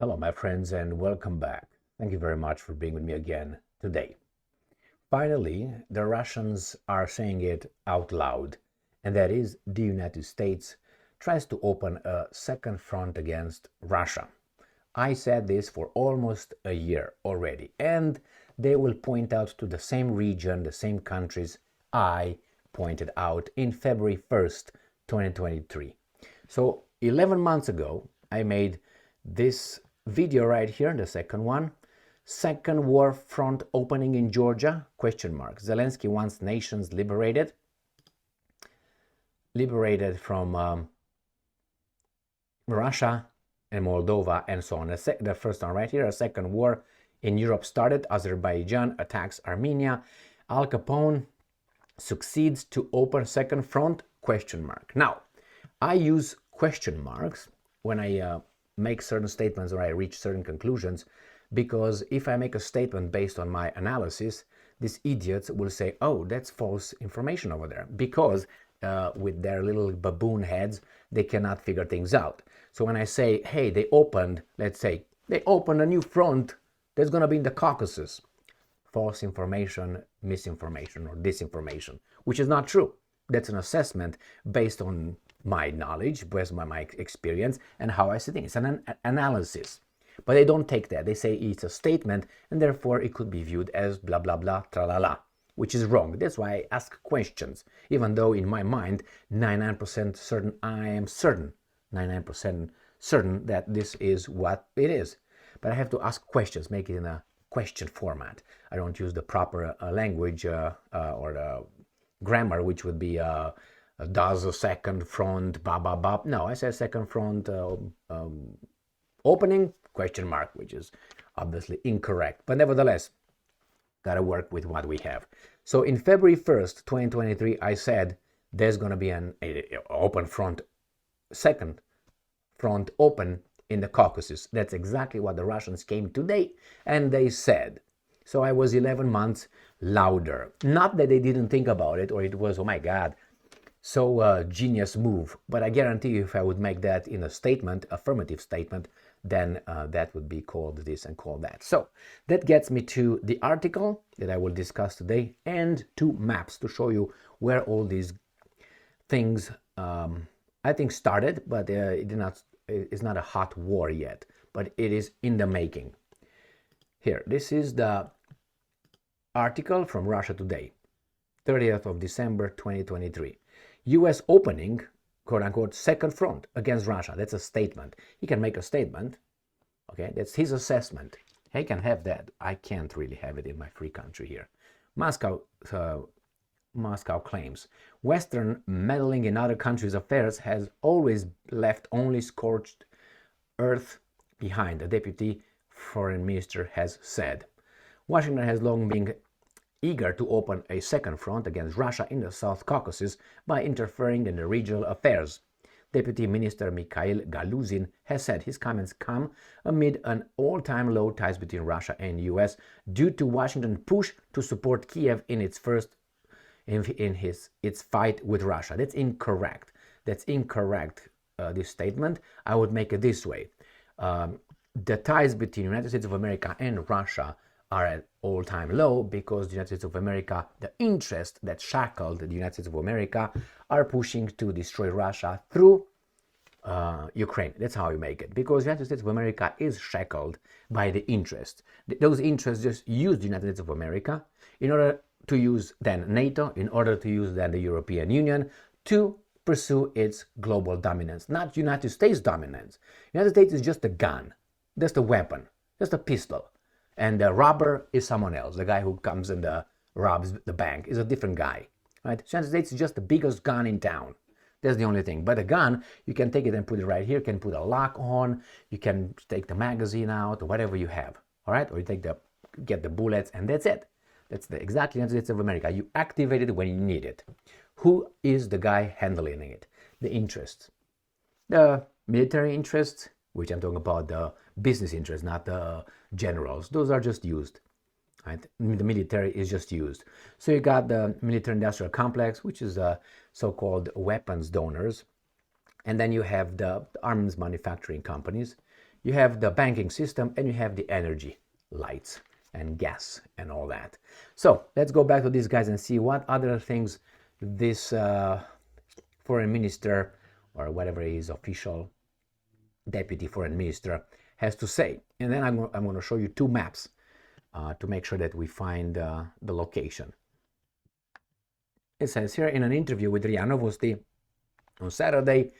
Hello, my friends, and welcome back. Thank you very much for being with me again today. Finally, the Russians are saying it out loud, and that is the United States tries to open a second front against Russia. I said this for almost a year already, and they will point out to the same region, the same countries I pointed out in February 1st, 2023. So 11 months ago, I made this video right here, the second one. Second war front opening in Georgia, question mark. Zelensky wants nations liberated from Russia and Moldova and so on. The first one right here, a second war in Europe started. Azerbaijan attacks Armenia. Al Capone succeeds to open second front, question mark. Now, I use question marks when I make certain statements or I reach certain conclusions, because if I make a statement based on my analysis, these idiots will say, oh, that's false information over there, because with their little baboon heads, they cannot figure things out. So when I say, hey, let's say, they opened a new front that's going to be in the Caucasus, false information, misinformation, or disinformation, which is not true. That's an assessment based on my knowledge, based on my experience, and how I see things. It's an analysis. But they don't take that. They say it's a statement, and therefore it could be viewed as blah, blah, blah, tra-la-la, which is wrong. That's why I ask questions, even though in my mind, 99% certain, I am certain, 99% certain that this is what it is. But I have to ask questions, make it in a question format. I don't use the proper language or the grammar, which would be does a second front, ba ba ba. No, I say second front opening, question mark, which is obviously incorrect. But nevertheless, gotta work with what we have. So in February 1st, 2023, I said there's gonna be an open front, second front open in the Caucasus. That's exactly what the Russians came today and they said. So I was 11 months louder. Not that they didn't think about it or it was, oh my God, so genius move. But I guarantee you if I would make that in a statement, affirmative statement, then that would be called this and called that. So that gets me to the article that I will discuss today and two maps to show you where all these things I think started, but it's not a hot war yet, but it is in the making. Here, this is the article from Russia Today, 30th of December 2023. US opening, quote unquote, second front against Russia. That's a statement. He can make a statement. Okay, that's his assessment. He can have that. I can't really have it in my free country here. Moscow claims Western meddling in other countries' affairs has always left only scorched earth behind, the deputy foreign minister has said. Washington has long been eager to open a second front against Russia in the South Caucasus by interfering in the regional affairs. Deputy Minister Mikhail Galuzin has said his comments come amid an all-time low ties between Russia and US due to Washington's push to support Kiev in its fight with Russia. That's incorrect. That's incorrect, this statement. I would make it this way. The ties between the United States of America and Russia are at all-time low because the United States of America, the interest that shackled the United States of America, are pushing to destroy Russia through Ukraine. That's how you make it. Because the United States of America is shackled by the interest. Those interests just use the United States of America in order to use then NATO, in order to use then the European Union to pursue its global dominance, not United States dominance. United States is just a gun, just a weapon, just a pistol. And the robber is someone else. The guy who comes and robs the bank is a different guy. Right? The United States is just the biggest gun in town. That's the only thing. But a gun, you can take it and put it right here. You can put a lock on. You can take the magazine out or whatever you have. All right? Or you get the bullets and that's it. That's exactly the United States of America. You activate it when you need it. Who is the guy handling it? The interests. The military interests, which I'm talking about the business interests, not the generals. Those are just used. Right? The military is just used. So you got the military-industrial complex, which is so-called weapons donors. And then you have the arms manufacturing companies. you have the banking system, and you have the energy, lights and gas and all that. So let's go back to these guys and see what other things this foreign minister, or whatever his official deputy foreign minister, has to say. And then I'm going to show you two maps to make sure that we find the location. It says here, in an interview with RIA Novosti on Saturday,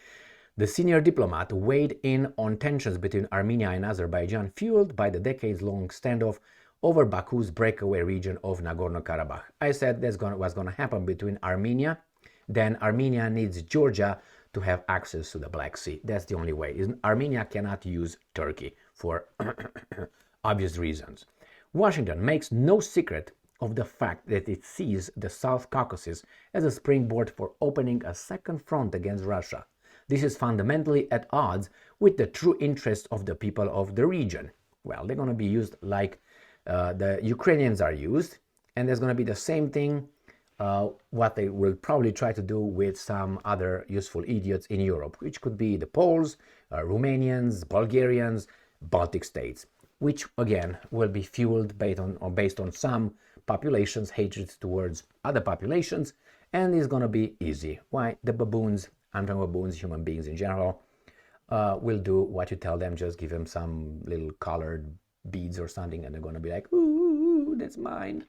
the senior diplomat weighed in on tensions between Armenia and Azerbaijan, fueled by the decades-long standoff over Baku's breakaway region of Nagorno-Karabakh. I said that's what's going to happen between Armenia. Then Armenia needs Georgia to have access to the Black Sea. That's the only way. Armenia cannot use Turkey for obvious reasons. Washington makes no secret of the fact that it sees the South Caucasus as a springboard for opening a second front against Russia. This is fundamentally at odds with the true interests of the people of the region. Well, they're going to be used like the Ukrainians are used, and there's going to be the same thing what they will probably try to do with some other useful idiots in Europe, which could be the Poles, Romanians, Bulgarians, Baltic states, which again will be fueled based on some populations' hatred towards other populations, and is going to be easy. Why? The baboons, baboons, human beings in general, will do what you tell them. Just give them some little colored beads or something, and they're going to be like, ooh, that's mine.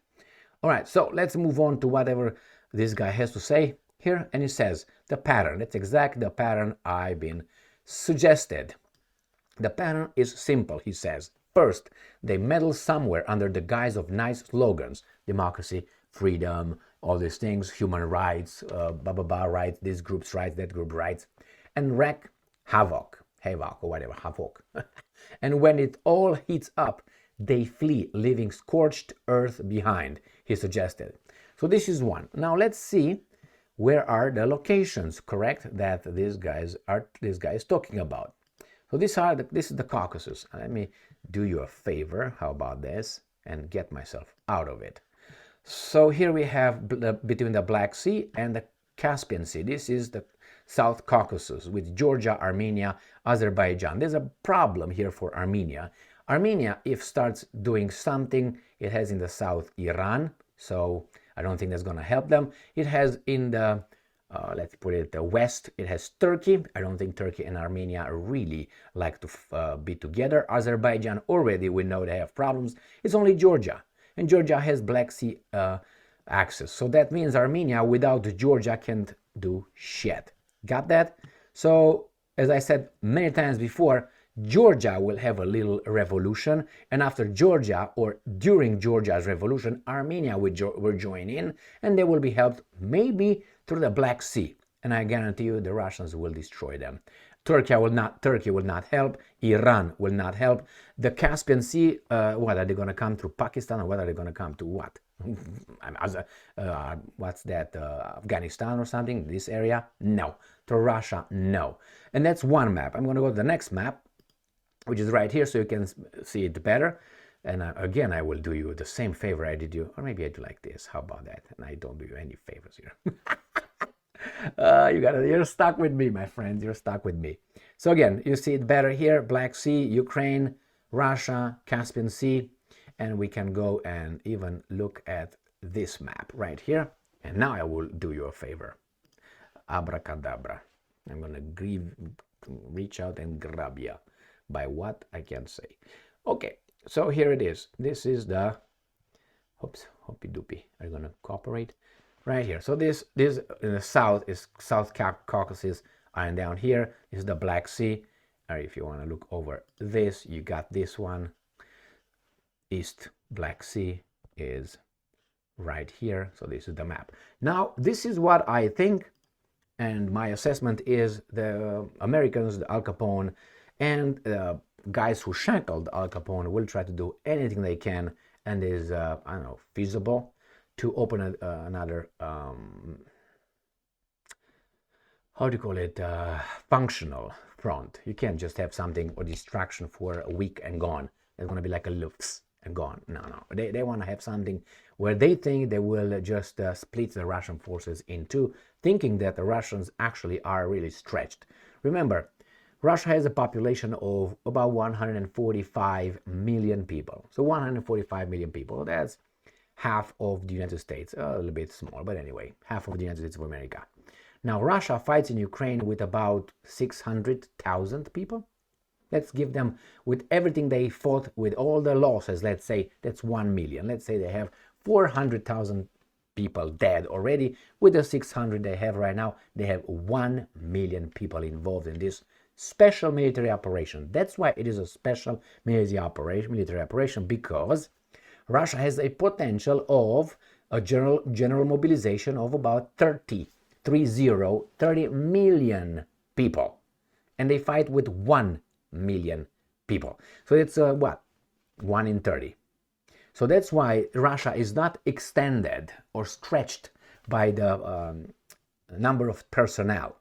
All right, so let's move on to whatever this guy has to say here. And he says the pattern. That's exactly the pattern I've been suggested. The pattern is simple, he says. First, they meddle somewhere under the guise of nice slogans: democracy, freedom, all these things, human rights, rights, this group's rights, that group rights, and wreak havoc, or whatever, havoc. And when it all heats up, they flee, leaving scorched earth behind, he suggested. So this is one. Now let's see where are the locations, correct, that this guy is talking about. So this is the Caucasus. Let me do you a favor. How about this? And get myself out of it. So here we have between the Black Sea and the Caspian Sea. This is the South Caucasus with Georgia, Armenia, Azerbaijan. There's a problem here for Armenia. Armenia, if starts doing something, it has in the south Iran, so I don't think that's going to help them. It has in the let's put it the west, it has Turkey. I don't think Turkey and Armenia really like to be together. Azerbaijan, already we know they have problems. It's only Georgia, and Georgia has Black Sea access. So that means Armenia without Georgia can't do shit. Got that? So as I said many times before, Georgia will have a little revolution, and after Georgia or during Georgia's revolution, Armenia will join in, and they will be helped maybe through the Black Sea. And I guarantee you the Russians will destroy them. Turkey will not help. Iran will not help. The Caspian Sea, what are they going to come through Pakistan, or what are they going to come to what? What's that? Afghanistan or something? This area? No. To Russia? No. And that's one map. I'm going to go to the next map, which is right here, so you can see it better. And again, I will do you the same favor I did you, or maybe I do like this. How about that? And I don't do you any favors here. You're stuck with me, my friends. You're stuck with me. So again, you see it better here: Black Sea, Ukraine, Russia, Caspian Sea, and we can go and even look at this map right here. And now I will do you a favor. Abracadabra. I'm gonna reach out and grab you by what I can say. Okay, so here it is. This is the, oops, hoppy doopy. Are you gonna cooperate? Right here. So this in the south is South Caucasus, and down here is the Black Sea. Or if you want to look over this, you got this one. East Black Sea is right here. So this is the map. Now, this is what I think, and my assessment is the Americans, the Al Capone, and guys who shackled Al Capone will try to do anything they can, and is, I don't know, feasible to open another, how do you call it, functional front. You can't just have something or distraction for a week and gone. It's going to be like a loops and gone. No. They want to have something where they think they will just split the Russian forces in two, thinking that the Russians actually are really stretched. Remember, Russia has a population of about 145 million people. So 145 million people, that's half of the United States, a little bit small, but anyway, half of the United States of America. Now, Russia fights in Ukraine with about 600,000 people. Let's give them, with everything they fought, with all the losses, let's say that's 1 million. Let's say they have 400,000 people dead already. With the 600 they have right now, they have 1 million people involved in this special military operation. That's why it is a special military operation, because Russia has a potential of a general mobilization of about 30 million people, and they fight with 1 million people. So it's what? 1 in 30. So that's why Russia is not extended or stretched by the number of personnel.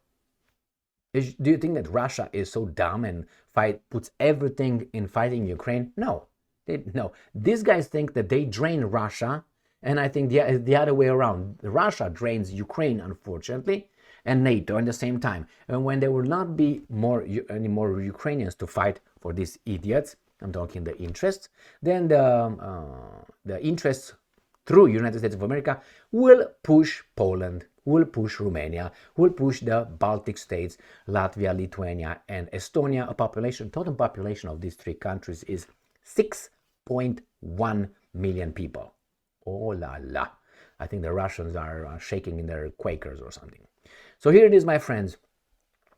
Do you think that Russia is so dumb and puts everything in fighting Ukraine? No. No. These guys think that they drain Russia, and I think the other way around. Russia drains Ukraine, unfortunately, and NATO at the same time. And when there will not be any more Ukrainians to fight for these idiots, I'm talking the interests, then the interests through United States of America will push Poland, will push Romania, will push the Baltic states, Latvia, Lithuania, and Estonia. Total population of these three countries is 6.1 million people. Oh la la. I think the Russians are shaking in their Quakers or something. So here it is, my friends.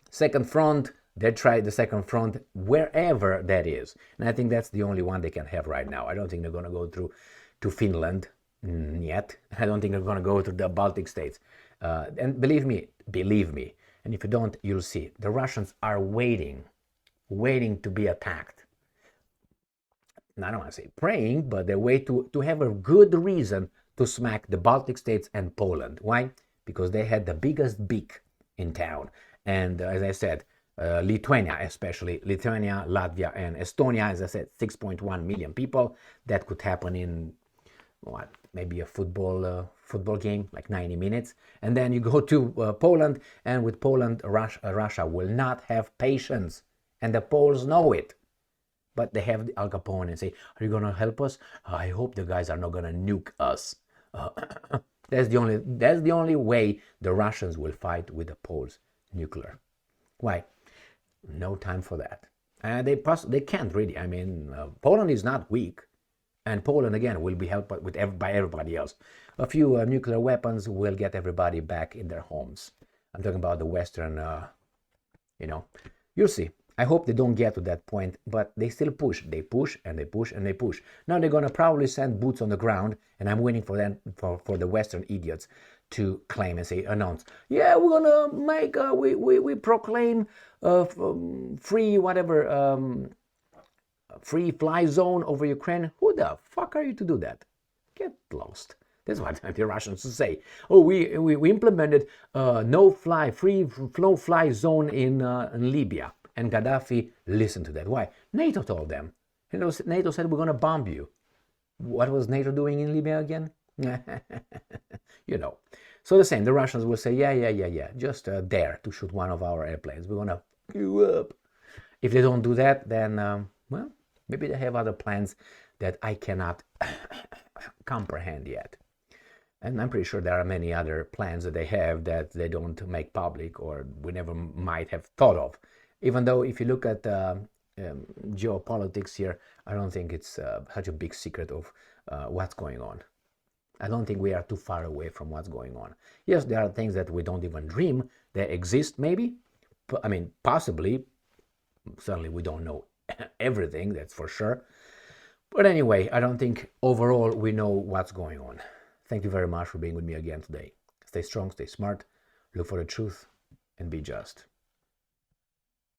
Second front. They tried the second front wherever that is. And I think that's the only one they can have right now. I don't think they're going to go through to Finland yet. I don't think they're going to go to the Baltic states. And believe me, and if you don't, you'll see. The Russians are waiting to be attacked. And I don't want to say praying, but they wait to have a good reason to smack the Baltic states and Poland. Why? Because they had the biggest beak in town. And as I said, Lithuania, Latvia, and Estonia, as I said, 6.1 million people. That could happen in maybe a football game, like 90 minutes. And then you go to Poland, and with Poland, Russia will not have patience, and the Poles know it. But they have Al Capone and say, "Are you gonna help us? I hope the guys are not gonna nuke us." That's the only way the Russians will fight with the Poles, nuclear. Why? No time for that. And they can't really. I mean, Poland is not weak, and Poland again will be helped by everybody else. A few nuclear weapons will get everybody back in their homes. I'm talking about the Western. You'll see. I hope they don't get to that point, but they still push. They push and they push and they push. Now they're gonna probably send boots on the ground, and I'm waiting for them for the Western idiots to claim and announce, yeah, we're gonna make we proclaim free free fly zone over Ukraine. Who the fuck are you to do that? Get lost. That's what the Russians say. Oh, we implemented free no fly zone in Libya. And Gaddafi listened to that. Why? NATO told them. NATO said, we're going to bomb you. What was NATO doing in Libya again? So the same. The Russians will say, yeah. Just dare to shoot one of our airplanes. We're going to you up. If they don't do that, then, maybe they have other plans that I cannot comprehend yet. And I'm pretty sure there are many other plans that they have that they don't make public or we never might have thought of. Even though if you look at geopolitics here, I don't think it's such a big secret of what's going on. I don't think we are too far away from what's going on. Yes, there are things that we don't even dream they exist, maybe. I mean, possibly. Certainly we don't know everything, that's for sure. But anyway, I don't think overall we know what's going on. Thank you very much for being with me again today. Stay strong, stay smart, look for the truth, and be just.